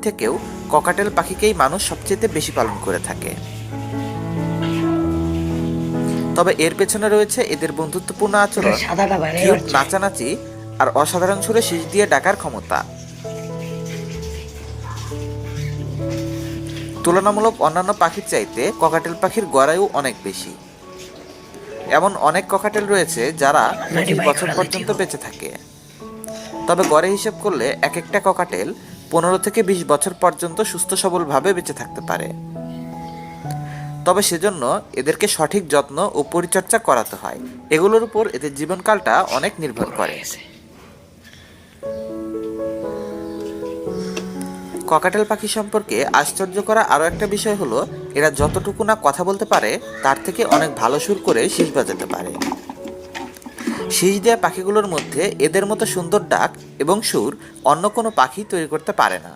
থেকেও ককাটেল পাখিকেই মানুষ সবচেয়ে বেশি পালন করে থাকে। তবে এর পেছনে রয়েছে এদের বন্ধুত্বপূর্ণ আচরণ, কিউট নাচানাচি আর অসাধারণ সুরে শীষ দিয়ে ডাকার ক্ষমতা। তুলনামূলক অন্যান্য পাখির চাইতে ককাটেল পাখির গড়ায়ু অনেক বেশি। এমন অনেক ককাটেল রয়েছে যারা 25 বছর পর্যন্ত বেঁচে থাকে। তবে গড়ে হিসেব করলে এক একটা ককাটেল 15 থেকে 20 বছর পর্যন্ত সুস্থ সবলভাবে বেঁচে থাকতে পারে। তবে সেজন্য এদেরকে সঠিক যত্ন ও পরিচর্যা করাতে হয়। এগুলোর উপর এদের জীবনকালটা অনেক নির্ভর করে। ককাটেল পাখি সম্পর্কে আশ্চর্য করা আরও একটা বিষয় হলো, এরা যতটুকু না কথা বলতে পারে তার থেকে অনেক ভালো সুর করে শীষ বাজাতে পারে। শীষ দেওয়া পাখিগুলোর মধ্যে এদের মতো সুন্দর ডাক এবং সুর অন্য কোনো পাখি তৈরি করতে পারে না।